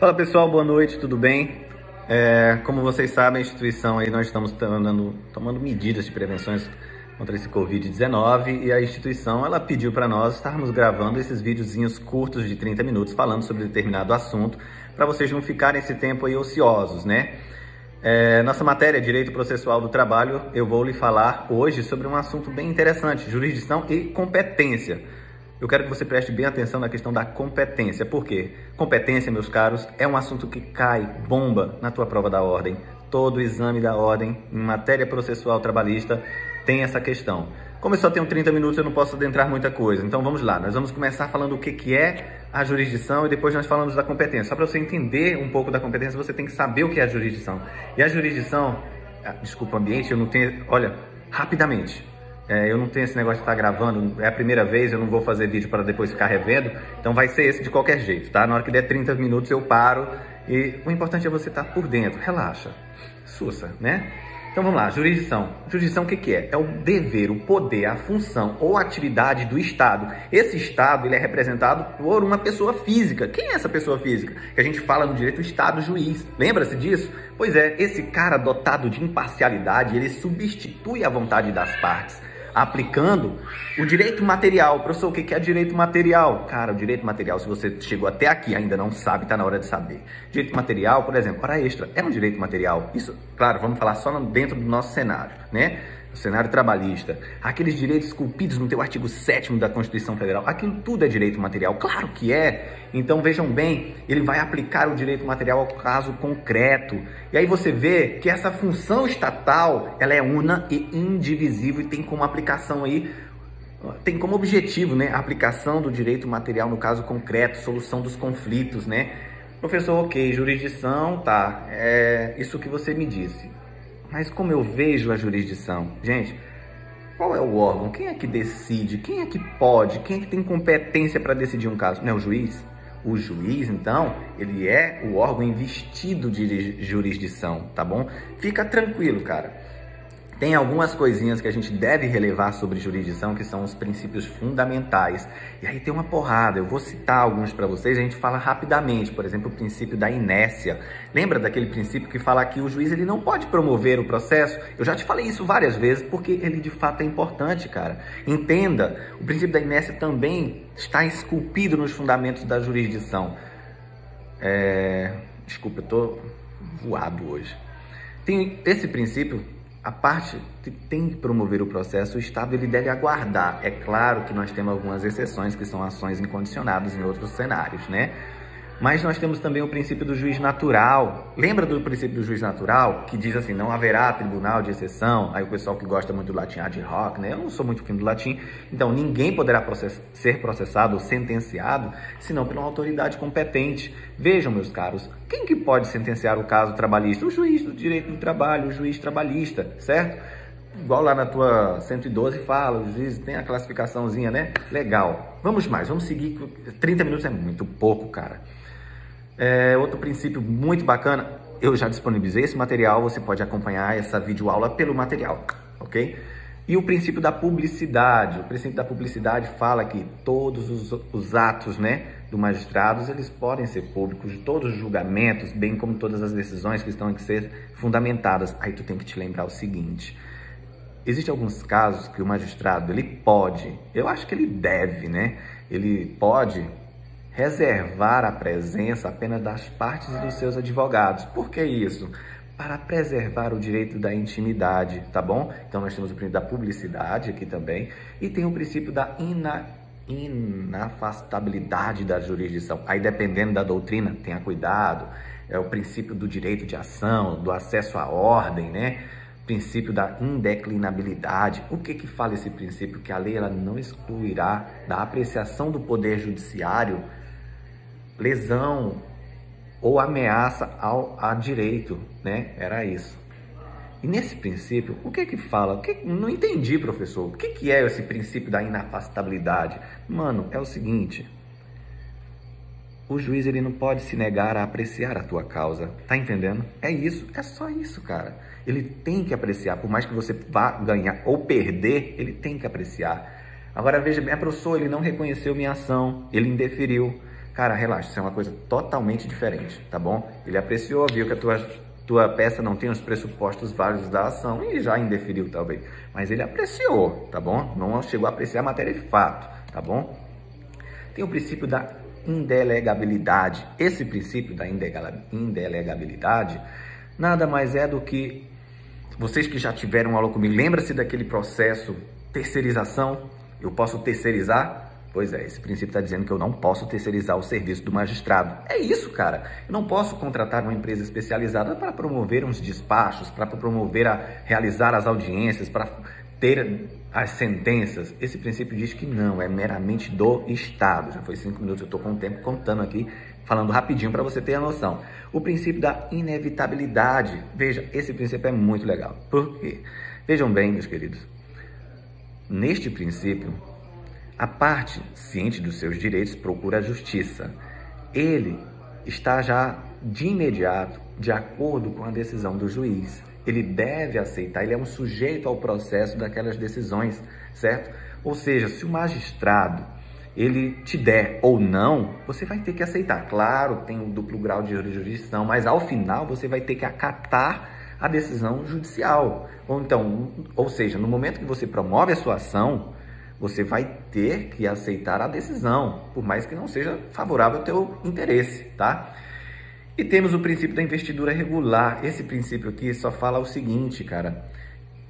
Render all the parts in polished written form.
Fala pessoal, boa noite, tudo bem? Como vocês sabem, a instituição aí nós estamos tomando medidas de prevenções contra esse Covid-19 e a instituição ela pediu para nós estarmos gravando esses videozinhos curtos de 30 minutos falando sobre determinado assunto para vocês não ficarem esse tempo aí ociosos, né? Nossa matéria, Direito Processual do Trabalho, eu vou lhe falar hoje sobre um assunto bem interessante, jurisdição e competência. Eu quero que você preste bem atenção na questão da competência. Por quê? Competência, meus caros, é um assunto que cai, bomba na tua prova da ordem. Todo exame da ordem em matéria processual trabalhista tem essa questão. Como eu só tenho 30 minutos, eu não posso adentrar muita coisa. Então vamos lá, nós vamos começar falando o que é a jurisdição e depois nós falamos da competência. Só para você entender um pouco da competência, você tem que saber o que é a jurisdição. E a jurisdição, desculpa o ambiente, eu não tenho... Olha, rapidamente... eu não tenho esse negócio de estar gravando, é a primeira vez, eu não vou fazer vídeo para depois ficar revendo, então vai ser esse de qualquer jeito, tá? Na hora que der 30 minutos eu paro e o importante é você estar por dentro, relaxa, sussa, né? Então vamos lá, jurisdição. Jurisdição o que é? É o dever, o poder, a função ou atividade do Estado. Esse Estado ele é representado por uma pessoa física. Quem é essa pessoa física? Que a gente fala no direito, o Estado juiz. Lembra-se disso? Pois é, esse cara dotado de imparcialidade, ele substitui a vontade das partes, aplicando o direito material. Professor, o que é direito material? Cara, o direito material, se você chegou até aqui e ainda não sabe, está na hora de saber. Direito material, por exemplo, hora extra, é um direito material. Isso, claro, vamos falar só dentro do nosso cenário, né? O cenário trabalhista. Aqueles direitos esculpidos no teu artigo 7º da Constituição Federal, aquilo tudo é direito material. Claro que é. Então, vejam bem, ele vai aplicar o direito material ao caso concreto. E aí você vê que essa função estatal, ela é una e indivisível e tem como aplicação aí, tem como objetivo, né, a aplicação do direito material no caso concreto, solução dos conflitos, né? Professor, ok, jurisdição, tá, é isso que você me disse. Mas como eu vejo a jurisdição? Gente, qual é o órgão? Quem é que decide? Quem é que pode? Quem é que tem competência para decidir um caso? Não é o juiz? O juiz, então, ele é o órgão investido de jurisdição, tá bom? Fica tranquilo, cara. Tem algumas coisinhas que a gente deve relevar sobre jurisdição, que são os princípios fundamentais. E aí tem uma porrada, eu vou citar alguns para vocês, a gente fala rapidamente. Por exemplo, o princípio da inércia. Lembra daquele princípio que fala que o juiz ele não pode promover o processo? Eu já te falei isso várias vezes, porque ele de fato é importante, cara. Entenda, o princípio da inércia também está esculpido nos fundamentos da jurisdição. Desculpa, eu tô voado hoje. Tem esse princípio... A parte que tem que promover o processo, o Estado ele deve aguardar. É claro que nós temos algumas exceções, que são ações incondicionadas em outros cenários, né? Mas nós temos também o princípio do juiz natural. Lembra do princípio do juiz natural? Que diz assim, não haverá tribunal de exceção. Aí o pessoal que gosta muito do latim, ad hoc, né? Eu não sou muito fã do latim. Então, ninguém poderá ser processado ou sentenciado, senão por uma autoridade competente. Vejam, meus caros, quem que pode sentenciar o caso trabalhista? O juiz do direito do trabalho, o juiz trabalhista, certo? Igual lá na tua 112 fala, o juiz tem a classificaçãozinha, né? Legal. Vamos mais, vamos seguir. 30 minutos é muito pouco, cara. Outro princípio muito bacana, eu já disponibilizei esse material, você pode acompanhar essa videoaula pelo material, ok? E o princípio da publicidade. O princípio da publicidade fala que todos os atos, né, do magistrado, eles podem ser públicos, todos os julgamentos, bem como todas as decisões que estão que ser fundamentadas. Aí tu tem que te lembrar o seguinte... Existem alguns casos que o magistrado, ele pode, eu acho que ele deve, né? Ele pode reservar a presença apenas das partes e dos seus advogados. Por que isso? Para preservar o direito da intimidade, tá bom? Então nós temos o princípio da publicidade aqui também e tem o princípio da inafastabilidade da jurisdição. Aí dependendo da doutrina, tenha cuidado, é o princípio do direito de ação, do acesso à ordem, né? Princípio da indeclinabilidade. O que fala esse princípio? Que a lei ela não excluirá da apreciação do poder judiciário lesão ou ameaça a direito, né? Era isso. E nesse princípio, o que fala? Não entendi, professor. O que é esse princípio da inafastabilidade? Mano, é o seguinte... O juiz ele não pode se negar a apreciar a tua causa, tá entendendo? É isso, é só isso, cara. Ele tem que apreciar, por mais que você vá ganhar ou perder, ele tem que apreciar. Agora veja bem, professor, ele não reconheceu minha ação, ele indeferiu. cara, relaxa, isso é uma coisa totalmente diferente, tá bom? Ele apreciou, viu que a tua peça não tem os pressupostos válidos da ação e já indeferiu, talvez. Mas ele apreciou, tá bom? Não chegou a apreciar a matéria de fato, tá bom? Tem o princípio da indelegabilidade. Esse princípio da indelegabilidade nada mais é do que, vocês que já tiveram aula comigo, lembra-se daquele processo terceirização? Eu posso terceirizar? Pois é, esse princípio está dizendo que eu não posso terceirizar o serviço do magistrado. É isso, cara. Eu não posso contratar uma empresa especializada para promover uns despachos, para promover realizar as audiências, para ter as sentenças. Esse princípio diz que não, é meramente do Estado. Já foi 5 minutos, eu estou com o tempo contando aqui, falando rapidinho para você ter a noção. O princípio da inevitabilidade. Veja, esse princípio é muito legal. Por quê? Vejam bem, meus queridos. Neste princípio, a parte ciente dos seus direitos procura a justiça. Ele está já de imediato de acordo com a decisão do juiz. Ele deve aceitar, ele é um sujeito ao processo daquelas decisões, certo? Ou seja, se o magistrado ele te der ou não, você vai ter que aceitar. Claro, tem um duplo grau de jurisdição, mas ao final você vai ter que acatar a decisão judicial. Ou seja, no momento que você promove a sua ação, você vai ter que aceitar a decisão, por mais que não seja favorável ao teu interesse, tá? E temos o princípio da investidura regular. Esse princípio aqui só fala o seguinte, cara.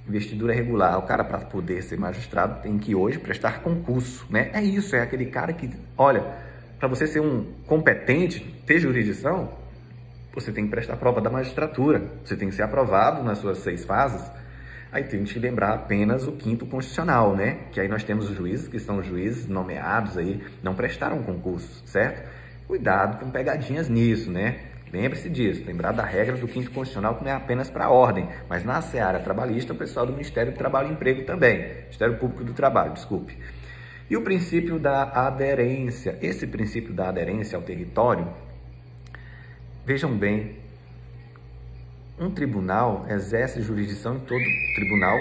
Investidura regular. O cara, para poder ser magistrado, tem que hoje prestar concurso, né? É isso, é aquele cara que, olha, para você ser um competente, ter jurisdição, você tem que prestar prova da magistratura. Você tem que ser aprovado nas suas 6 fases. Aí tem que lembrar apenas o 5º constitucional, né? Que aí nós temos os juízes, que são juízes nomeados aí, não prestaram concurso, certo? Cuidado com pegadinhas nisso, né? Lembre-se disso, lembrar da regra do 5º constitucional, que não é apenas para a ordem, mas na seara trabalhista, o pessoal do Ministério do Trabalho e Emprego também, Ministério Público do Trabalho, desculpe. E o princípio da aderência. Esse princípio da aderência ao território, vejam bem, um tribunal exerce jurisdição em todo tribunal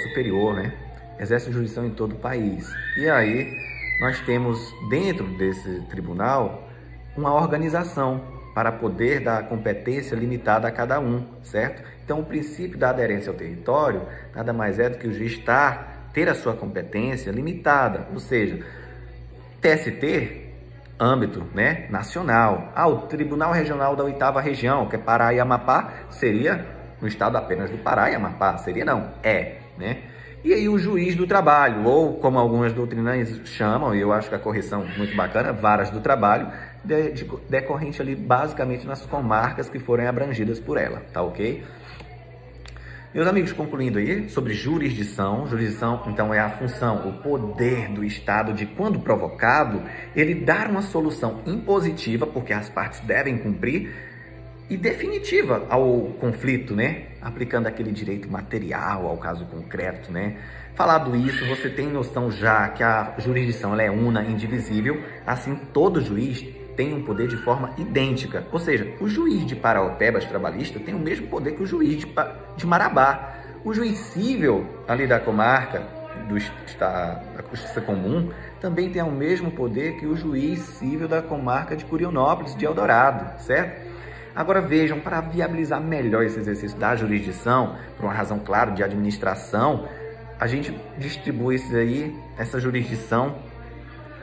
superior, né? Exerce jurisdição em todo o país. E aí nós temos dentro desse tribunal uma organização para poder dar competência limitada a cada um, certo? Então o princípio da aderência ao território nada mais é do que o juiz ter a sua competência limitada, ou seja, TST, âmbito, né, nacional. O Tribunal Regional da 8ª Região, que é Pará e Amapá, seria no estado apenas do Pará e Amapá. Seria não, né? E aí o juiz do trabalho, ou como algumas doutrinas chamam, e eu acho que a correção muito bacana, varas do trabalho, decorrente ali basicamente nas comarcas que forem abrangidas por ela, tá ok? Meus amigos, concluindo aí sobre jurisdição, então é a função, o poder do Estado de, quando provocado, ele dar uma solução impositiva, porque as partes devem cumprir, e definitiva ao conflito, né? Aplicando aquele direito material ao caso concreto, né? Falado isso, você tem noção já que a jurisdição ela é una, indivisível, assim todo juiz tem um poder de forma idêntica. Ou seja, o juiz de Paraupebas trabalhista tem o mesmo poder que o juiz de Marabá. O juiz cível ali da comarca, da Justiça Comum, também tem o mesmo poder que o juiz cível da comarca de Curionópolis, de Eldorado, certo? Agora vejam, para viabilizar melhor esse exercício da jurisdição, por uma razão, claro, de administração, a gente distribui essa jurisdição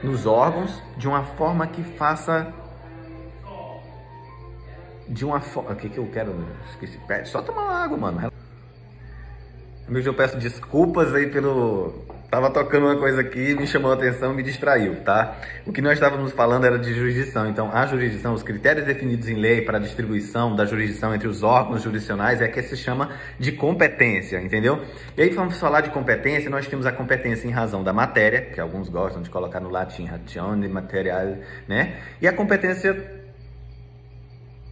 nos órgãos de uma forma que faça... O que eu quero? Esqueci. Só tomar uma água, mano. Amigos, eu peço desculpas aí pelo... Tava tocando uma coisa aqui, me chamou a atenção, me distraiu, tá? O que nós estávamos falando era de jurisdição. Então, a jurisdição, os critérios definidos em lei para a distribuição da jurisdição entre os órgãos jurisdicionais é que se chama de competência, entendeu? E aí, vamos falar de competência, nós temos a competência em razão da matéria, que alguns gostam de colocar no latim, ratione material, né? E a competência...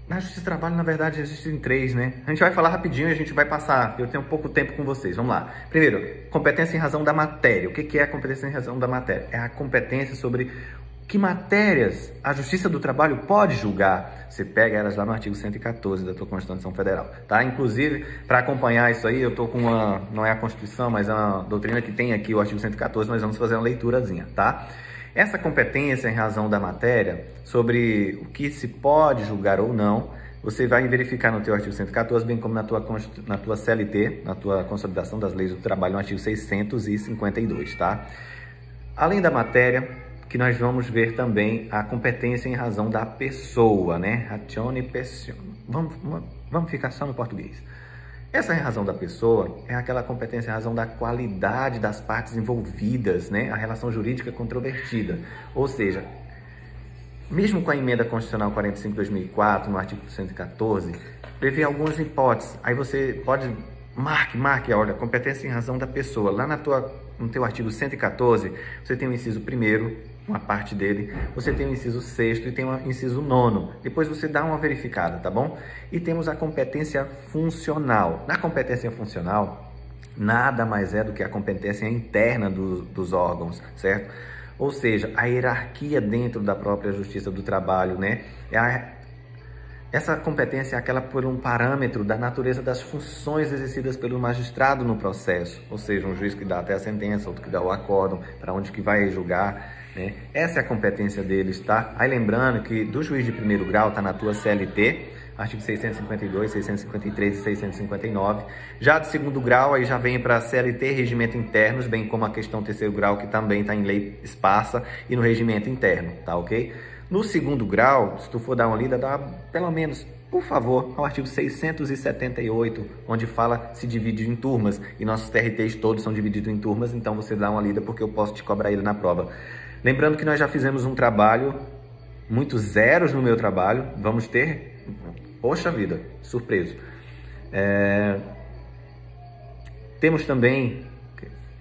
Na Justiça do Trabalho, na verdade, existem 3, né? A gente vai falar rapidinho e a gente vai passar. Eu tenho pouco tempo com vocês. Vamos lá. Primeiro, competência em razão da matéria. O que é a competência em razão da matéria? É a competência sobre que matérias a Justiça do Trabalho pode julgar. Você pega elas lá no artigo 114 da tua Constituição Federal, tá? Inclusive, para acompanhar isso aí, eu tô com uma... Não é a Constituição, mas é uma doutrina que tem aqui o artigo 114. Nós vamos fazer uma leiturazinha, tá? Essa competência em razão da matéria, sobre o que se pode julgar ou não, você vai verificar no teu artigo 114, bem como na tua CLT, na tua Consolidação das Leis do Trabalho, no artigo 652, tá? Além da matéria, que nós vamos ver também a competência em razão da pessoa, né? Ratione persona. Vamos ficar só no português. Essa em razão da pessoa é aquela competência em razão da qualidade das partes envolvidas, né? A relação jurídica controvertida. Ou seja, mesmo com a emenda constitucional 45 de 2004, no artigo 114, prevê algumas hipóteses. Aí você pode marque, olha, competência em razão da pessoa. Lá no teu artigo 114, você tem o inciso 1º, uma parte dele, você tem o inciso 6º e tem o inciso 9º. Depois você dá uma verificada, tá bom? E temos a competência funcional. Na competência funcional, nada mais é do que a competência interna dos órgãos, certo? Ou seja, a hierarquia dentro da própria Justiça do Trabalho, né? Essa competência é aquela por um parâmetro da natureza das funções exercidas pelo magistrado no processo, ou seja, um juiz que dá até a sentença, outro que dá o acórdão, para onde que vai julgar, né? Essa é a competência deles, tá? Aí lembrando que do juiz de primeiro grau está na tua CLT, artigo 652, 653 e 659. Já de segundo grau, aí já vem para CLT e regimento internos, bem como a questão terceiro grau, que também está em lei esparsa e no regimento interno, tá ok? No segundo grau, se tu for dar uma lida, dá pelo menos, por favor, ao artigo 678, onde fala se divide em turmas, e nossos TRTs todos são divididos em turmas, então você dá uma lida porque eu posso te cobrar ele na prova. Lembrando que nós já fizemos um trabalho, muitos zeros no meu trabalho, vamos ter, poxa vida, surpreso. Temos também,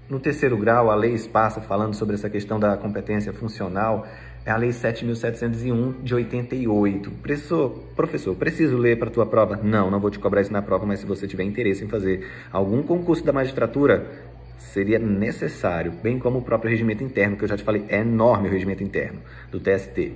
no terceiro grau, a lei esparsa falando sobre essa questão da competência funcional, é a Lei 7.701 de 88. Professor, preciso ler para a tua prova? Não vou te cobrar isso na prova, mas se você tiver interesse em fazer algum concurso da magistratura, seria necessário, bem como o próprio regimento interno, que eu já te falei, é enorme o regimento interno do TST.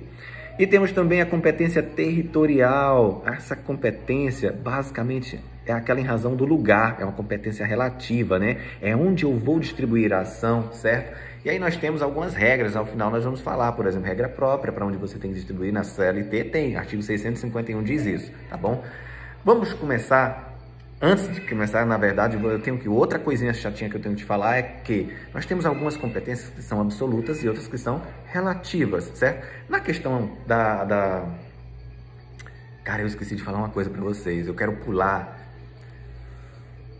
E temos também a competência territorial. Essa competência, basicamente, é aquela em razão do lugar, é uma competência relativa, né? É onde eu vou distribuir a ação, certo? E aí nós temos algumas regras, ao final nós vamos falar, por exemplo, regra própria para onde você tem que distribuir, na CLT tem, artigo 651 diz isso, tá bom? Vamos começar, antes de começar, na verdade, eu tenho que, outra coisinha chatinha que eu tenho que te falar é que nós temos algumas competências que são absolutas e outras que são relativas, certo? Na questão Cara, eu esqueci de falar uma coisa para vocês, eu quero pular,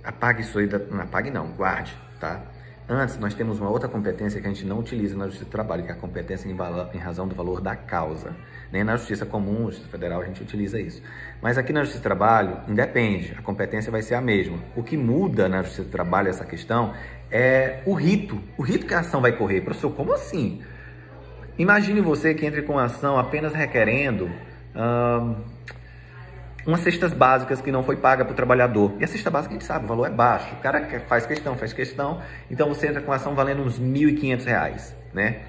apague isso aí, não apague não, guarde, tá? Antes, nós temos uma outra competência que a gente não utiliza na Justiça do Trabalho, que é a competência em razão do valor da causa. Nem na Justiça Comum, Justiça Federal, a gente utiliza isso. Mas aqui na Justiça do Trabalho, independe, a competência vai ser a mesma. O que muda na Justiça do Trabalho, essa questão, é o rito que a ação vai correr. Professor, como assim? Imagine você que entre com a ação apenas requerendo umas cestas básicas que não foi paga para o trabalhador. E a cesta básica a gente sabe, o valor é baixo. O cara faz questão. Então você entra com a ação valendo uns R$ 1.500, né?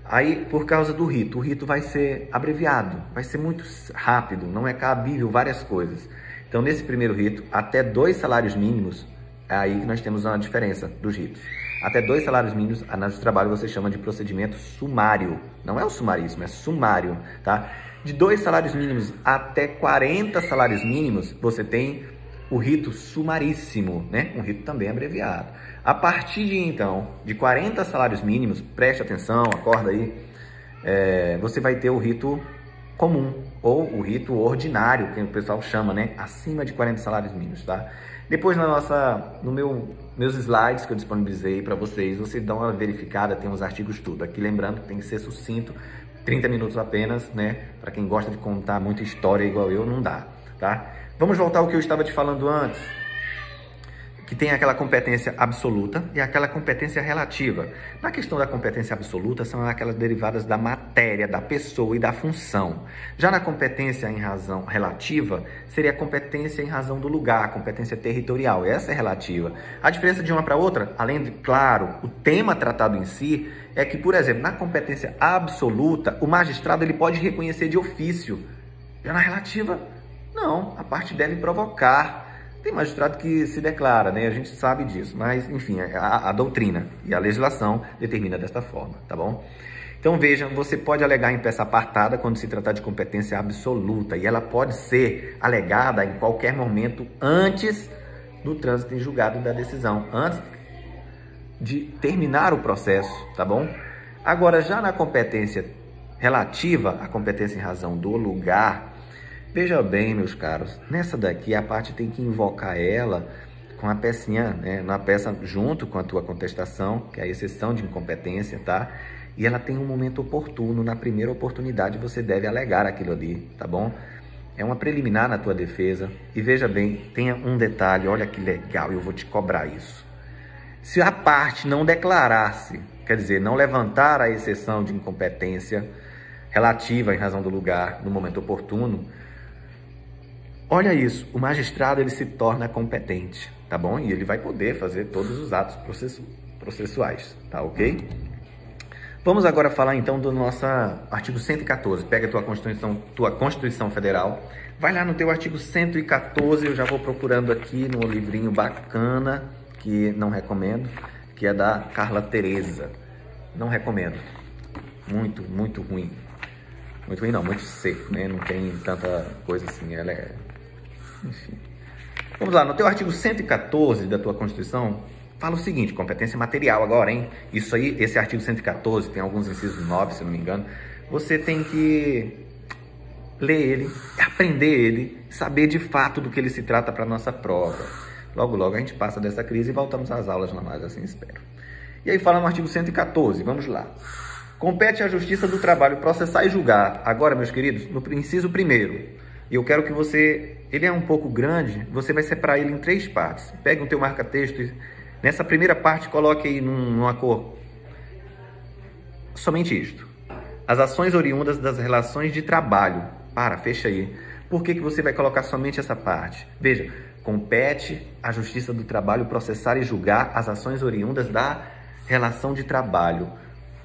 Aí, por causa do rito, o rito vai ser abreviado, vai ser muito rápido, não é cabível várias coisas. Então, nesse primeiro rito, até 2 salários mínimos, é aí que nós temos uma diferença dos ritos. Até 2 salários mínimos, a Justiça do Trabalho você chama de procedimento sumário. Não é o sumaríssimo, é sumário, tá? De 2 salários mínimos até 40 salários mínimos, você tem o rito sumaríssimo, né? Um rito também abreviado. A partir de, então, de 40 salários mínimos, preste atenção, acorda aí, você vai ter o rito comum, ou o rito ordinário, que o pessoal chama, né? Acima de 40 salários mínimos, tá? Depois meus slides que eu disponibilizei para vocês, vocês dão uma verificada, tem os artigos tudo. Aqui lembrando que tem que ser sucinto, 30 minutos apenas, né? Para quem gosta de contar muita história igual eu, não dá, tá? Vamos voltar ao que eu estava te falando antes, que tem aquela competência absoluta e aquela competência relativa. Na questão da competência absoluta, são aquelas derivadas da matéria, da pessoa e da função. Já na competência em razão relativa, seria a competência em razão do lugar, a competência territorial. Essa é relativa. A diferença de uma para outra, além de, claro, o tema tratado em si, é que, por exemplo, na competência absoluta, o magistrado ele pode reconhecer de ofício. Já na relativa, não. A parte deve provocar. Tem magistrado que se declara, né? A gente sabe disso, mas, enfim, a doutrina e a legislação determina desta forma, tá bom? Então veja, você pode alegar em peça apartada quando se tratar de competência absoluta e ela pode ser alegada em qualquer momento antes do trânsito em julgado da decisão, antes de terminar o processo, tá bom? Agora, já na competência relativa à competência em razão do lugar, veja bem, meus caros, nessa daqui a parte tem que invocar ela com a pecinha, né, na peça junto com a tua contestação, que é a exceção de incompetência, tá? E ela tem um momento oportuno, na primeira oportunidade você deve alegar aquilo ali, tá bom? É uma preliminar na tua defesa. E veja bem, tenha um detalhe, olha que legal, eu vou te cobrar isso. Se a parte não declarasse, quer dizer, não levantar a exceção de incompetência relativa em razão do lugar no momento oportuno, olha isso, o magistrado ele se torna competente, tá bom? E ele vai poder fazer todos os atos processuais, tá ok? Vamos agora falar então do nosso artigo 114. Pega a tua Constituição Federal, vai lá no teu artigo 114, eu já vou procurando aqui no livrinho bacana, que não recomendo, que é da Carla Teresa. Não recomendo. Muito, muito ruim. Muito ruim não, muito seco, né? Não tem tanta coisa assim, ela é... Enfim. Vamos lá, no teu artigo 114 da tua Constituição, fala o seguinte, competência material agora, hein? Isso aí, esse artigo 114, tem alguns incisos 9, se não me engano. Você tem que ler ele, aprender ele, saber de fato do que ele se trata para nossa prova. Logo, logo a gente passa dessa crise e voltamos às aulas normais, assim espero. E aí fala no artigo 114, vamos lá. Compete à Justiça do Trabalho processar e julgar. Agora, meus queridos, no inciso primeiro, e eu quero que você... Ele é um pouco grande, você vai separar ele em 3 partes. Pegue o teu marca-texto e nessa primeira parte coloque aí numa cor. Somente isto. As ações oriundas das relações de trabalho. Fecha aí. Por que você vai colocar somente essa parte? Veja, compete à Justiça do Trabalho processar e julgar as ações oriundas da relação de trabalho.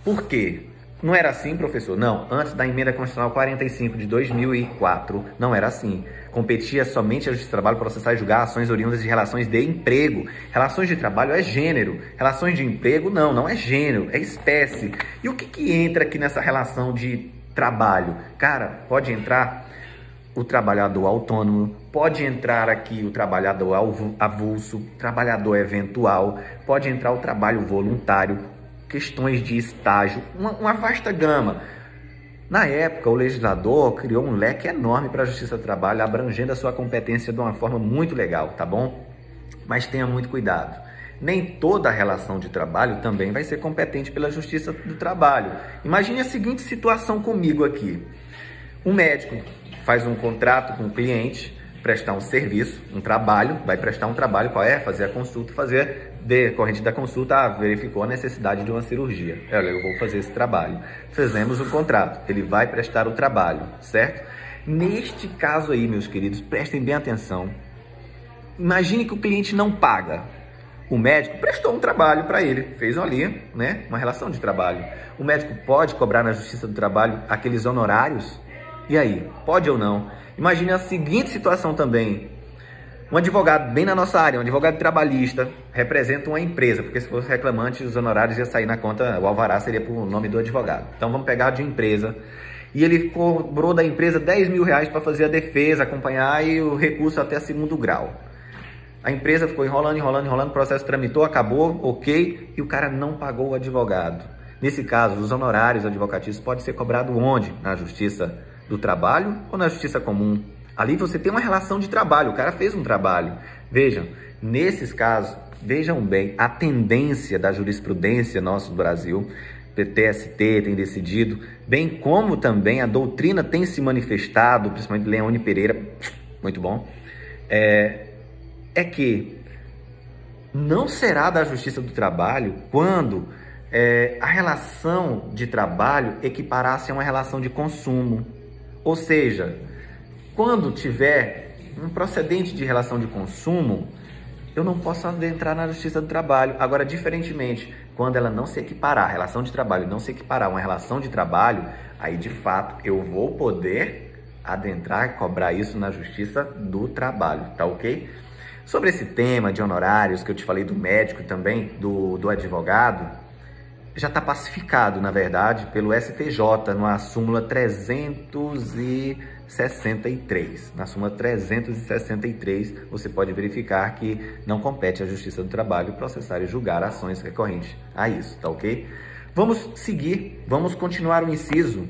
Por quê? Não era assim, professor? Não, antes da emenda constitucional 45 de 2004, não era assim. Competia somente à Justiça do Trabalho processar e julgar ações oriundas de relações de emprego. Relações de trabalho é gênero. Relações de emprego, não é gênero, é espécie. E o que entra aqui nessa relação de trabalho? Cara, pode entrar o trabalhador autônomo, pode entrar aqui o trabalhador avulso, trabalhador eventual, pode entrar o trabalho voluntário, questões de estágio, uma vasta gama. Na época, o legislador criou um leque enorme para a Justiça do Trabalho, abrangendo a sua competência de uma forma muito legal, tá bom? Mas tenha muito cuidado. Nem toda relação de trabalho também vai ser competente pela Justiça do Trabalho. Imagine a seguinte situação comigo aqui. Um médico faz um contrato com o cliente, prestar um serviço, um trabalho, vai prestar um trabalho, qual é? Fazer a consulta, decorrente da consulta, verificou a necessidade de uma cirurgia. Olha, eu vou fazer esse trabalho. Fizemos um contrato, ele vai prestar o trabalho, certo? Neste caso aí, meus queridos, prestem bem atenção. Imagine que o cliente não paga. O médico prestou um trabalho para ele, fez ali, né, uma relação de trabalho. O médico pode cobrar na Justiça do Trabalho aqueles honorários? E aí, pode ou não? Imagine a seguinte situação também. Um advogado, bem na nossa área, um advogado trabalhista, representa uma empresa, porque se fosse reclamante, os honorários iam sair na conta, o alvará seria por nome do advogado. Então vamos pegar de empresa. E ele cobrou da empresa R$10.000 para fazer a defesa, acompanhar e o recurso até segundo grau. A empresa ficou enrolando, o processo tramitou, acabou, ok, e o cara não pagou o advogado. Nesse caso, os honorários advocatícios podem ser cobrados onde? Na Justiça do Trabalho ou na Justiça Comum? Ali você tem uma relação de trabalho, o cara fez um trabalho. Vejam, nesses casos, vejam bem, a tendência da jurisprudência nosso do Brasil, TST tem decidido, bem como também a doutrina tem se manifestado, principalmente Leone Pereira, muito bom, é que não será da Justiça do Trabalho quando a relação de trabalho equiparar-se a uma relação de consumo. Ou seja, quando tiver um procedente de relação de consumo, eu não posso adentrar na Justiça do Trabalho. Agora, diferentemente, quando ela não se equiparar, a relação de trabalho não se equiparar a uma relação de trabalho, aí de fato eu vou poder adentrar e cobrar isso na Justiça do Trabalho, tá ok? Sobre esse tema de honorários que eu te falei do médico e também do advogado, já está pacificado, na verdade, pelo STJ, na súmula 363. Na súmula 363, você pode verificar que não compete à Justiça do Trabalho processar e julgar ações recorrentes a isso, tá ok? Vamos seguir, vamos continuar o inciso.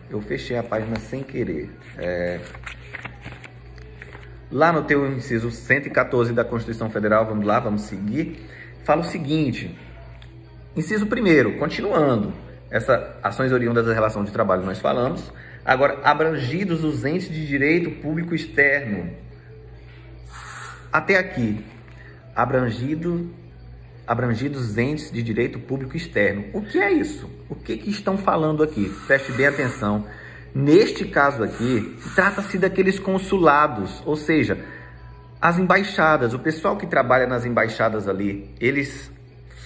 Eu fechei a página sem querer. Lá no teu inciso 114 da Constituição Federal, vamos lá, vamos seguir. Fala o seguinte, inciso 1º, continuando, essas ações oriundas da relação de trabalho nós falamos. Agora, abrangidos os entes de direito público externo. Até aqui, abrangidos os entes de direito público externo. O que é isso? O que estão falando aqui? Preste bem atenção. Neste caso aqui, trata-se daqueles consulados, ou seja, as embaixadas, o pessoal que trabalha nas embaixadas ali, eles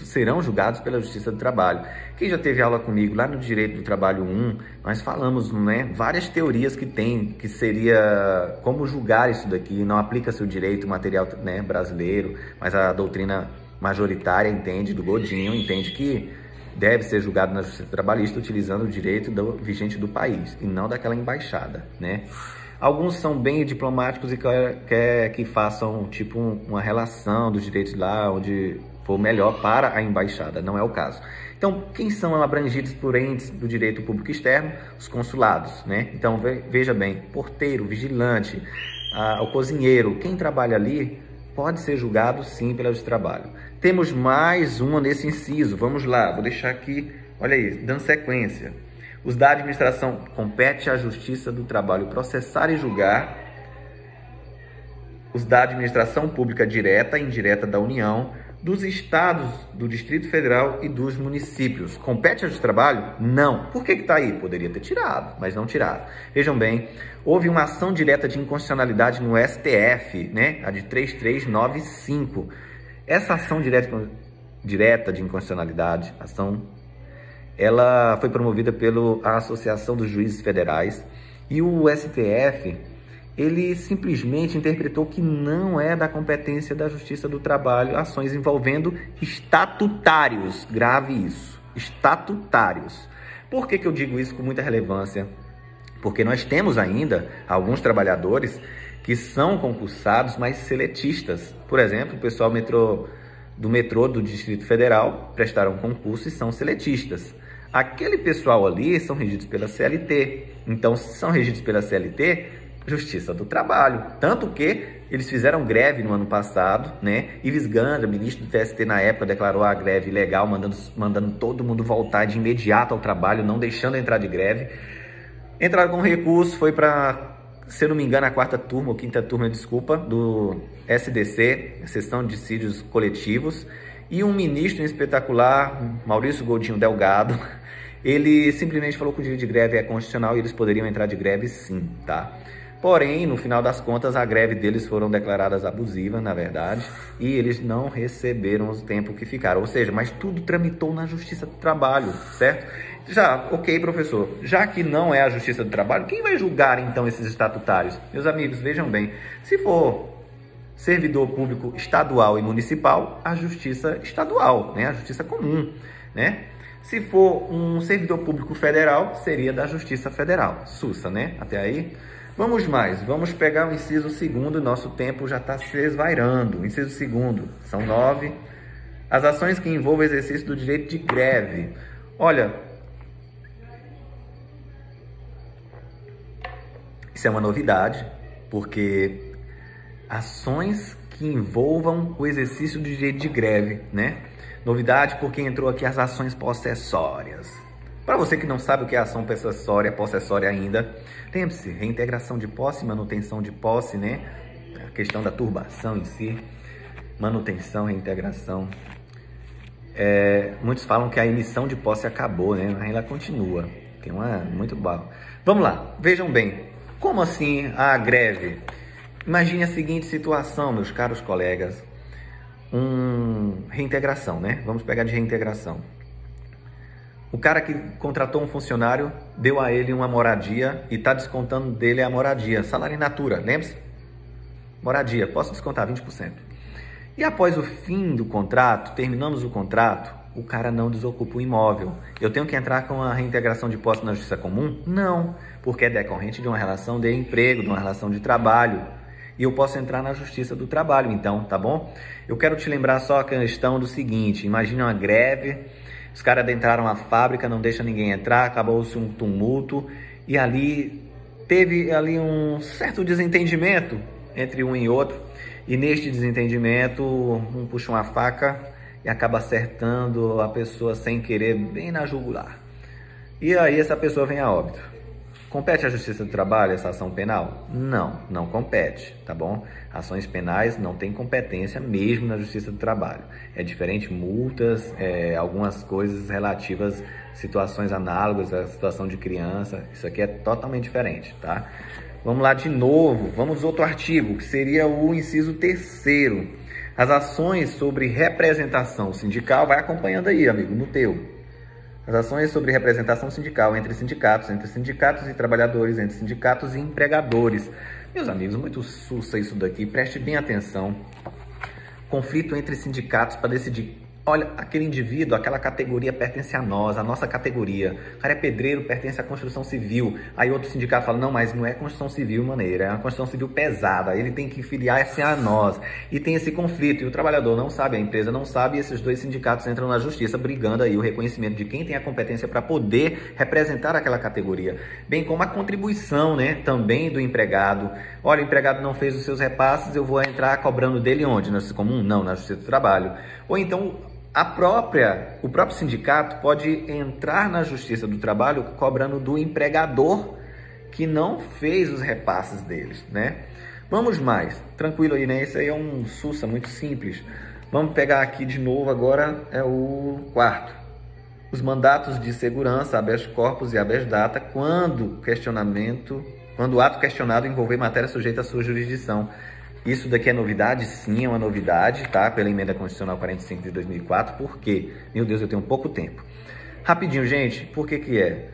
serão julgados pela Justiça do Trabalho. Quem já teve aula comigo lá no Direito do Trabalho 1, nós falamos, né, várias teorias que tem, que seria como julgar isso daqui, não aplica-se o direito material, né, brasileiro, mas a doutrina majoritária entende, do Godinho, entende que deve ser julgado na Justiça Trabalhista utilizando o direito vigente do país e não daquela embaixada, né? Alguns são bem diplomáticos e quer que façam tipo uma relação dos direitos lá onde for melhor para a embaixada, não é o caso. Então, quem são abrangidos por entes do direito público externo? Os consulados, né? Então, veja bem, porteiro, vigilante, o cozinheiro, quem trabalha ali pode ser julgado sim pela Justiça do Trabalho. Temos mais uma nesse inciso, vamos lá, vou deixar aqui, olha aí, dando sequência. Os da administração, compete à Justiça do Trabalho processar e julgar os da administração pública direta e indireta da União, dos estados, do Distrito Federal e dos municípios. Compete à Justiça do Trabalho? Não. Por que está aí? Poderia ter tirado, mas não tiraram. Vejam bem, houve uma ação direta de inconstitucionalidade no STF, né? A de 3395. Essa ação direta de inconstitucionalidade, ela foi promovida pela Associação dos Juízes Federais e o STF, ele simplesmente interpretou que não é da competência da Justiça do Trabalho ações envolvendo estatutários. Grave isso, estatutários. Por que eu digo isso com muita relevância? Porque nós temos ainda alguns trabalhadores que são concursados, mas seletistas. Por exemplo, o pessoal do metrô do Distrito Federal prestaram concurso e são seletistas. Aquele pessoal ali são regidos pela CLT. Então, se são regidos pela CLT, Justiça do Trabalho. Tanto que eles fizeram greve no ano passado, né? Ives Gandra, ministro do TST na época, declarou a greve ilegal, mandando todo mundo voltar de imediato ao trabalho, não deixando entrar de greve. Entraram com recurso, foi para, se eu não me engano, a 4ª turma, ou 5ª turma, desculpa, do SDC, Seção de Dissídios Coletivos, e um ministro espetacular, Maurício Godinho Delgado, ele simplesmente falou que o direito de greve é constitucional e eles poderiam entrar de greve sim, tá? Porém, no final das contas, a greve deles foram declaradas abusivas, na verdade, e eles não receberam o tempo que ficaram. Ou seja, mas tudo tramitou na Justiça do Trabalho, certo? Já, ok, professor, já que não é a Justiça do Trabalho, quem vai julgar, então, esses estatutários? Meus amigos, vejam bem, se for servidor público estadual e municipal, a Justiça Estadual, né? A Justiça Comum, né? Se for um servidor público federal, seria da Justiça Federal, SUSA, né? Até aí... Vamos mais, vamos pegar o inciso 2º, nosso tempo já está se esvairando. Inciso 2º, são 9. As ações que envolvem o exercício do direito de greve. Olha, isso é uma novidade, porque ações que envolvam o exercício do direito de greve, né? Novidade porque entrou aqui as ações possessórias. Para você que não sabe o que é ação possessória ainda, lembre-se, reintegração de posse, manutenção de posse, né? A questão da turbação em si, manutenção, reintegração. Muitos falam que a emissão de posse acabou, né? Mas ela continua, tem muito bom. Vamos lá, vejam bem, como assim a greve? Imagine a seguinte situação, meus caros colegas, reintegração, né? Vamos pegar de reintegração. O cara que contratou um funcionário, deu a ele uma moradia e está descontando dele a moradia. Salário in natura, lembra-se? Moradia, posso descontar 20%. E após o fim do contrato, terminamos o contrato, o cara não desocupa o imóvel. Eu tenho que entrar com a reintegração de posse na justiça comum? Não, porque é decorrente de uma relação de emprego, de uma relação de trabalho. E eu posso entrar na justiça do trabalho, então, tá bom? Eu quero te lembrar só a questão do seguinte: imagina uma greve, os caras adentraram a fábrica, não deixa ninguém entrar, acabou-se um tumulto, e ali teve um certo desentendimento entre um e outro, e neste desentendimento, um puxa uma faca e acaba acertando a pessoa sem querer, bem na jugular. E aí essa pessoa vem a óbito. Compete à Justiça do Trabalho essa ação penal? Não, não compete, tá bom? Ações penais não tem competência mesmo na Justiça do Trabalho. É diferente multas, algumas coisas relativas a situações análogas à situação de criança. Isso aqui é totalmente diferente, tá? Vamos lá de novo, vamos outro artigo, que seria o inciso 3º. As ações sobre representação sindical, vai acompanhando aí, amigo, no teu. As ações sobre representação sindical entre sindicatos e trabalhadores, entre sindicatos e empregadores. Meus amigos, muito sussa isso daqui, preste bem atenção. Conflito entre sindicatos para decidir. Olha, aquele indivíduo, aquela categoria pertence a nós, a nossa categoria. O cara é pedreiro, pertence à construção civil. Aí outro sindicato fala, não, mas não é construção civil, maneira, é uma construção civil pesada. Ele tem que filiar-se a nós. E tem esse conflito, e o trabalhador não sabe, a empresa não sabe, e esses dois sindicatos entram na justiça brigando aí o reconhecimento de quem tem a competência para poder representar aquela categoria. Bem como a contribuição, né, também do empregado. Olha, o empregado não fez os seus repasses, eu vou entrar cobrando dele onde? Na justiça comum? Não, na justiça do trabalho. Ou então o próprio sindicato pode entrar na Justiça do Trabalho cobrando do empregador que não fez os repasses deles, né? Vamos mais, tranquilo aí, né? Esse aí é um sussa muito simples. Vamos pegar aqui de novo agora, é o 4º. Os mandatos de segurança, habeas corpus e habeas data, quando o ato questionado envolver matéria sujeita à sua jurisdição. Isso daqui é novidade? Sim, é uma novidade, tá? Pela Emenda Constitucional 45 de 2004. Por quê? Meu Deus, eu tenho pouco tempo. Rapidinho, gente, por que que é?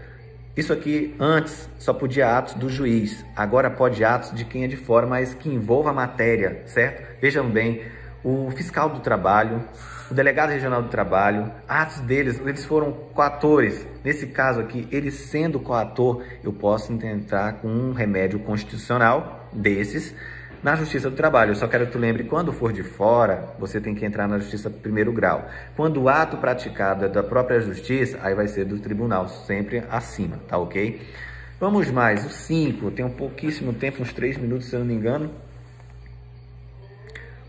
Isso aqui, antes, só podia atos do juiz. Agora pode atos de quem é de fora, mas que envolva a matéria, certo? Vejam bem, o fiscal do trabalho, o delegado regional do trabalho, atos deles, eles foram coatores. Nesse caso aqui, eles sendo coator, eu posso entrar com um remédio constitucional desses, na Justiça do Trabalho. Eu só quero que tu lembre, quando for de fora, você tem que entrar na Justiça primeiro grau. Quando o ato praticado é da própria Justiça, aí vai ser do tribunal, sempre acima, tá ok? Vamos mais, o 5, tem um pouquíssimo tempo, uns 3 minutos, se eu não me engano.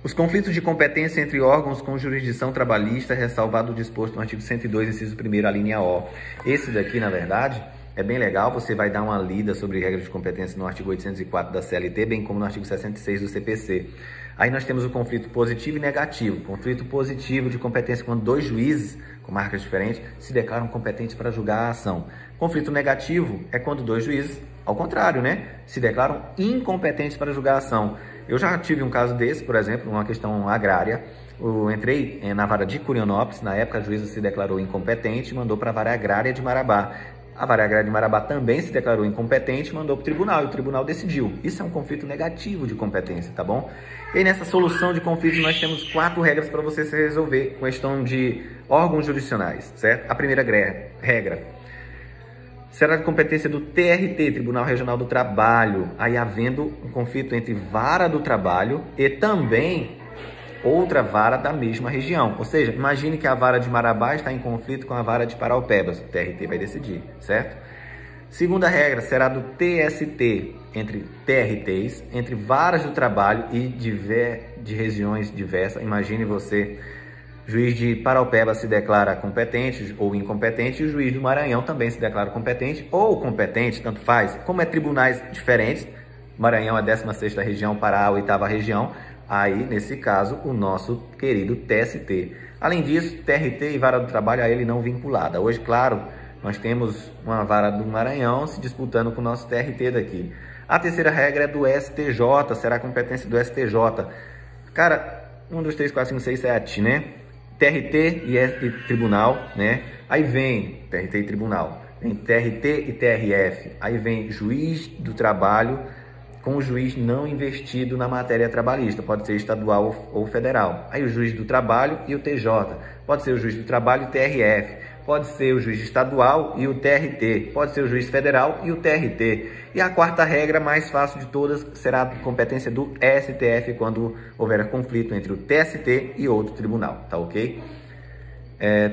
Os conflitos de competência entre órgãos com jurisdição trabalhista, ressalvado o disposto no artigo 102, inciso 1º, a linha O. Esse daqui, na verdade, é bem legal, você vai dar uma lida sobre regras de competência no artigo 804 da CLT, bem como no artigo 66 do CPC. Aí nós temos o conflito positivo e negativo. Conflito positivo de competência quando 2 juízes, com marcas diferentes, se declaram competentes para julgar a ação. Conflito negativo é quando 2 juízes, ao contrário, né, se declaram incompetentes para julgar a ação. Eu já tive um caso desse, por exemplo, uma questão agrária. Eu entrei na vara de Curionópolis, na época a juíza se declarou incompetente e mandou para a vara agrária de Marabá. A vara agrária de Marabá também se declarou incompetente e mandou para o tribunal, e o tribunal decidiu. Isso é um conflito negativo de competência, tá bom? E aí, nessa solução de conflitos, nós temos 4 regras para você se resolver, questão de órgãos jurisdicionais, certo? A primeira regra será de competência do TRT, Tribunal Regional do Trabalho, aí havendo um conflito entre vara do trabalho e também outra vara da mesma região. Ou seja, imagine que a vara de Marabá está em conflito com a vara de Paraupebas. O TRT vai decidir, certo? Segunda regra será do TST, entre TRTs, entre varas do trabalho e de regiões diversas. Imagine você, juiz de Paraupebas se declara competente ou incompetente, e o juiz do Maranhão também se declara competente ou competente, tanto faz. Como é tribunais diferentes, Maranhão é a 16ª região, Pará a 8ª região, aí, nesse caso, o nosso querido TST. Além disso, TRT e vara do trabalho a ele não vinculada. Hoje, claro, nós temos uma vara do Maranhão se disputando com o nosso TRT daqui. A terceira regra é do STJ, será a competência do STJ. Cara, 1, 2, 3, 4, 5, 6, 7, né? TRT e tribunal, né? Aí vem TRT e tribunal, vem TRT e TRF, aí vem juiz do trabalho com o juiz não investido na matéria trabalhista, pode ser estadual ou federal. Aí o juiz do trabalho e o TJ, pode ser o juiz do trabalho e o TRF, pode ser o juiz estadual e o TRT, pode ser o juiz federal e o TRT. E a quarta regra, mais fácil de todas, será a competência do STF quando houver conflito entre o TST e outro tribunal, tá ok?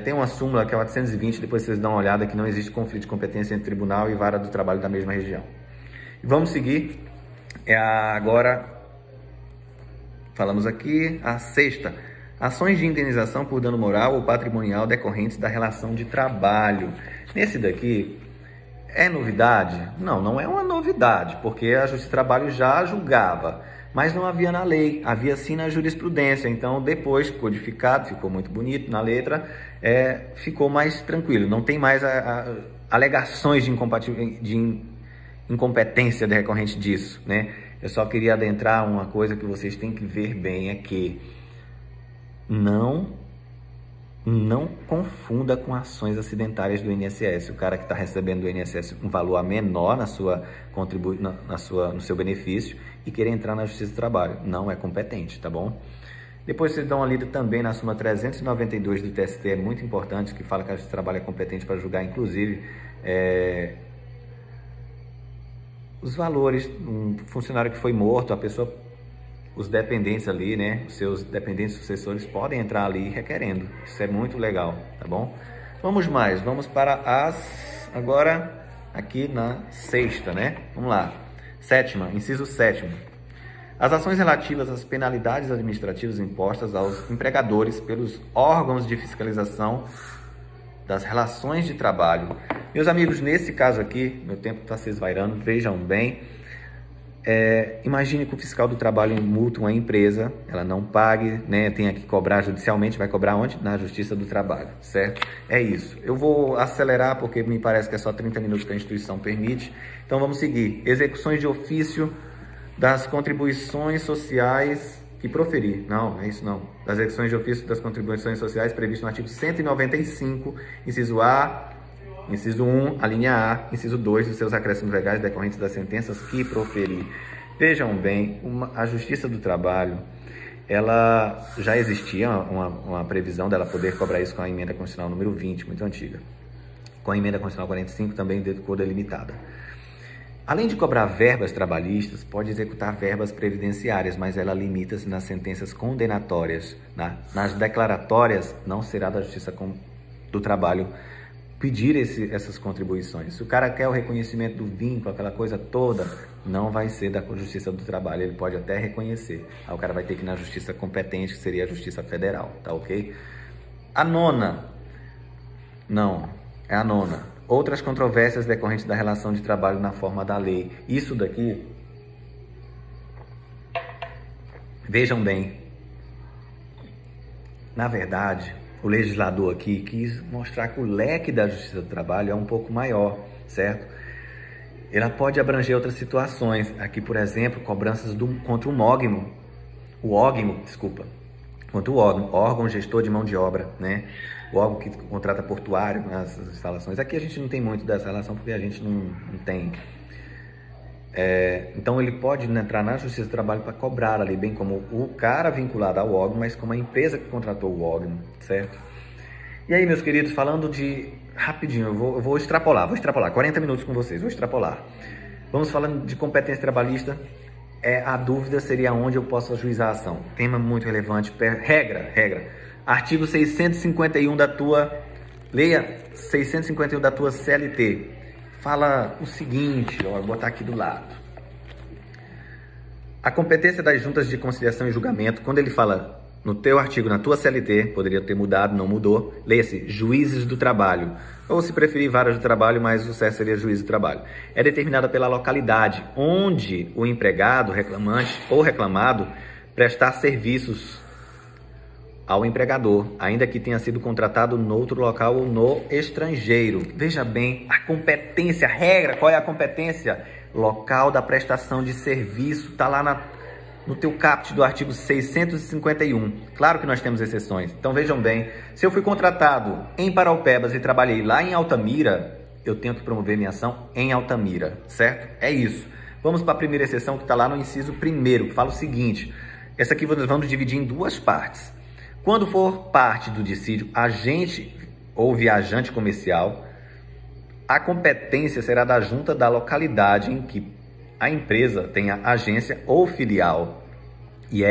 Tem uma súmula que é a 820, depois vocês dão uma olhada, que não existe conflito de competência entre tribunal e vara do trabalho da mesma região. E vamos seguir, agora falamos aqui a sexta, ações de indenização por dano moral ou patrimonial decorrentes da relação de trabalho. Nesse daqui, é novidade? Não, não é uma novidade, porque a Justiça do Trabalho já julgava, mas não havia na lei, havia sim na jurisprudência. Então, depois, codificado, ficou muito bonito na letra, ficou mais tranquilo. Não tem mais alegações de incompetência decorrente disso, né? Eu só queria adentrar uma coisa que vocês têm que ver bem, é que não confunda com ações acidentárias do INSS. O cara que está recebendo do INSS um valor menor no seu benefício e querer entrar na Justiça do Trabalho. Não é competente, tá bom? Depois vocês dão uma lida também na súmula 392 do TST, é muito importante, que fala que a Justiça do Trabalho é competente para julgar, inclusive, os valores, um funcionário que foi morto, a pessoa, os dependentes ali, né, os seus dependentes sucessores podem entrar ali requerendo. Isso é muito legal, tá bom? Vamos para agora aqui na sexta, né? Vamos lá. Sétima, inciso 7º. As ações relativas às penalidades administrativas impostas aos empregadores pelos órgãos de fiscalização das relações de trabalho. Meus amigos, nesse caso aqui, meu tempo está se esvairando, vejam bem. Imagine que o fiscal do trabalho multa uma empresa, ela não pague, né, tenha que cobrar judicialmente, vai cobrar onde? Na Justiça do Trabalho, certo? É isso. Eu vou acelerar porque me parece que é só 30 minutos que a instituição permite. Então vamos seguir. Execuções de ofício das contribuições sociais que proferir. Não, é isso não. Das execuções de ofício das contribuições sociais previsto no artigo 195, inciso A, inciso 1, a linha A, inciso 2 dos seus acréscimos legais decorrentes das sentenças que proferir. Vejam bem, a Justiça do Trabalho, ela já existia uma previsão dela poder cobrar isso com a emenda constitucional número 20, muito antiga. Com a emenda constitucional 45 também ficou delimitada. Além de cobrar verbas trabalhistas, pode executar verbas previdenciárias, mas ela limita-se nas sentenças condenatórias. Nas declaratórias, não será da Justiça do Trabalho pedir essas contribuições. Se o cara quer o reconhecimento do vínculo, aquela coisa toda, não vai ser da Justiça do Trabalho. Ele pode até reconhecer. Aí o cara vai ter que ir na Justiça competente, que seria a Justiça Federal, tá ok? A nona. Não, é a nona. Outras controvérsias decorrentes da relação de trabalho na forma da lei. Isso daqui, vejam bem, na verdade, o legislador aqui quis mostrar que o leque da Justiça do Trabalho é um pouco maior, certo? Ela pode abranger outras situações. Aqui, por exemplo, cobranças contra o órgão gestor de mão de obra, né? O órgão que contrata portuário nas instalações. Aqui a gente não tem muito dessa relação porque a gente não tem. Então ele pode entrar na Justiça do Trabalho para cobrar ali, bem como o cara vinculado ao órgão, mas como a empresa que contratou o órgão, certo? E aí, meus queridos, falando rapidinho, eu vou extrapolar, 40 minutos com vocês, vou extrapolar. Vamos falando de competência trabalhista. A dúvida seria onde eu posso ajuizar a ação. Tema muito relevante, regra. Artigo 651 leia 651 da tua CLT. Fala o seguinte, vou botar aqui do lado. A competência das juntas de conciliação e julgamento, quando ele fala no teu artigo, na tua CLT, poderia ter mudado, não mudou, leia-se juízes do trabalho. Ou se preferir varas do trabalho, mas o certo seria juiz do trabalho. É determinada pela localidade onde o empregado, reclamante ou reclamado prestar serviços ao empregador, ainda que tenha sido contratado no outro local ou no estrangeiro. Veja bem, a competência, a regra, qual é a competência? Local da prestação de serviço, está lá no teu caput do artigo 651. Claro que nós temos exceções. Então vejam bem, se eu fui contratado em Paraupebas e trabalhei lá em Altamira, eu tenho que promover minha ação em Altamira, certo? É isso. Vamos para a primeira exceção que está lá no inciso 1º, que fala o seguinte, essa aqui nós vamos dividir em duas partes. Quando for parte do dissídio, agente ou viajante comercial, a competência será da junta da localidade em que a empresa tenha agência ou filial e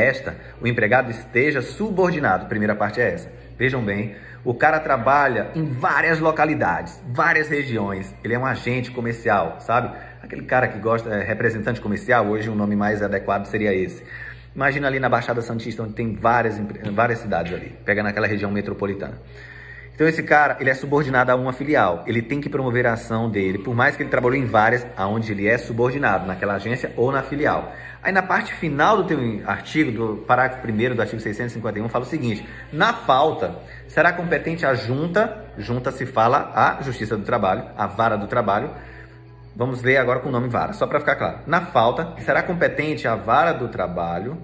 o empregado esteja subordinado. A primeira parte é essa. Vejam bem, o cara trabalha em várias localidades, várias regiões. Ele é um agente comercial, sabe? Aquele cara que gosta, representante comercial, hoje o nome mais adequado seria esse. Imagina ali na Baixada Santista, onde tem várias cidades ali. Pega naquela região metropolitana. Então esse cara, ele é subordinado a uma filial, ele tem que promover a ação dele, por mais que ele trabalhou em várias, aonde ele é subordinado, naquela agência ou na filial. Aí na parte final do teu artigo, do parágrafo 1º do artigo 651, fala o seguinte, na falta, será competente a junta se fala a Justiça do Trabalho, a vara do trabalho, vamos ler agora com o nome vara, só para ficar claro. Na falta, será competente a vara do trabalho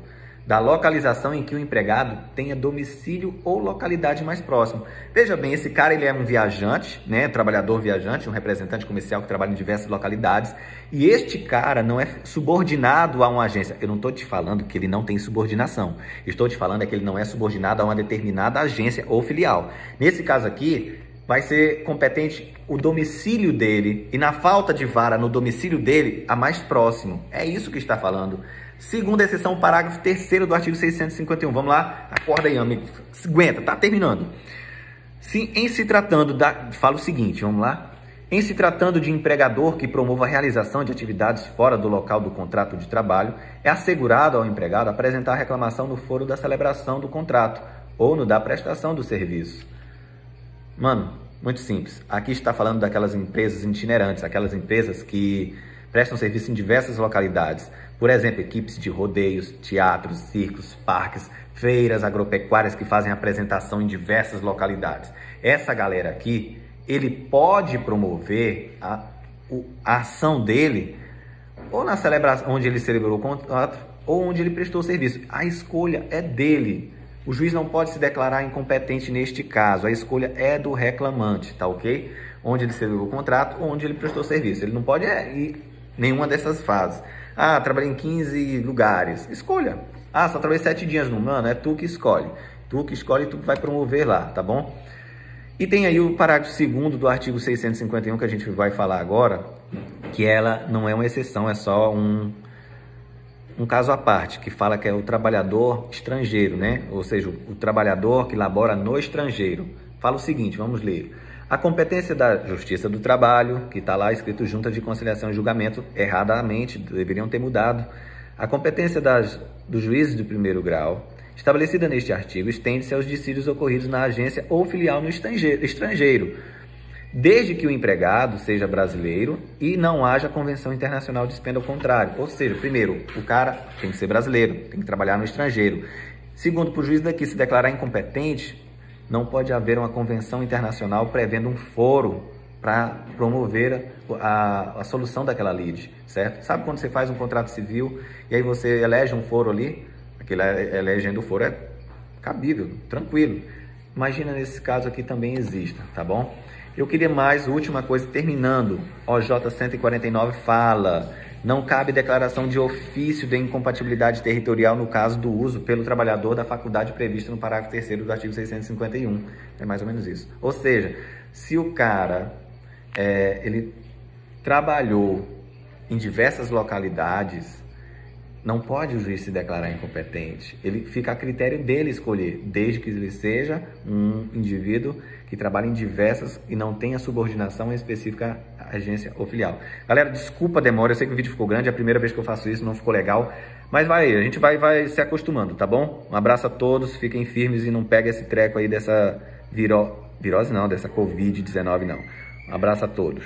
da localização em que o empregado tenha domicílio ou localidade mais próximo. Veja bem, esse cara ele é um viajante, né, trabalhador viajante, um representante comercial que trabalha em diversas localidades, e este cara não é subordinado a uma agência. Eu não estou te falando que ele não tem subordinação, estou te falando que ele não é subordinado a uma determinada agência ou filial. Nesse caso aqui, vai ser competente o domicílio dele, e na falta de vara no domicílio dele, a mais próximo. É isso que está falando. Segunda exceção, parágrafo 3º do artigo 651. Vamos lá? Acorda aí, amigo. Aguenta, tá terminando. Fala o seguinte, vamos lá. Em se tratando de empregador que promova a realização de atividades fora do local do contrato de trabalho, é assegurado ao empregado apresentar reclamação no foro da celebração do contrato ou no da prestação do serviço. Mano, muito simples. Aqui está falando daquelas empresas itinerantes, aquelas empresas que prestam serviço em diversas localidades. Por exemplo, equipes de rodeios, teatros, circos, parques, feiras agropecuárias que fazem apresentação em diversas localidades. Essa galera aqui, ele pode promover a ação dele ou na celebração onde ele celebrou o contrato ou onde ele prestou serviço. A escolha é dele. O juiz não pode se declarar incompetente neste caso. A escolha é do reclamante, tá ok? Onde ele celebrou o contrato ou onde ele prestou serviço. Ele não pode ir nenhuma dessas fases. Ah, trabalhei em 15 lugares. Escolha. Ah, só trabalhei 7 dias no ano. É tu que escolhe. Tu que escolhe e tu que vai promover lá, tá bom? E tem aí o parágrafo 2º do artigo 651 que a gente vai falar agora, que ela não é uma exceção, é só um caso à parte, que fala que é o trabalhador estrangeiro, né? Ou seja, o trabalhador que labora no estrangeiro. Fala o seguinte, vamos ler. A competência da Justiça do Trabalho, que está lá escrito Junta de Conciliação e Julgamento, erradamente, deveriam ter mudado. A competência dos juízes de primeiro grau, estabelecida neste artigo, estende-se aos dissídios ocorridos na agência ou filial no estrangeiro, desde que o empregado seja brasileiro e não haja convenção internacional de dispenda ao contrário. Ou seja, primeiro, o cara tem que ser brasileiro, tem que trabalhar no estrangeiro. Segundo, para o juiz daqui se declarar incompetente, não pode haver uma convenção internacional prevendo um foro para promover a solução daquela lide, certo? Sabe quando você faz um contrato civil e aí você elege um foro ali? Aquele elegendo o foro é cabível, tranquilo. Imagina nesse caso aqui também exista, tá bom? Eu queria mais, última coisa, terminando. OJ 149 fala, não cabe declaração de ofício de incompatibilidade territorial no caso do uso pelo trabalhador da faculdade prevista no parágrafo 3º do artigo 651. É mais ou menos isso. Ou seja, se o cara ele trabalhou em diversas localidades, não pode o juiz se declarar incompetente. Ele fica a critério dele escolher, desde que ele seja um indivíduo que trabalha em diversas e não tenha subordinação específica à agência ou filial. Galera, desculpa a demora, eu sei que o vídeo ficou grande, é a primeira vez que eu faço isso, não ficou legal, mas a gente vai se acostumando, tá bom? Um abraço a todos, fiquem firmes e não peguem esse treco aí dessa virose não, dessa Covid-19 não. Um abraço a todos.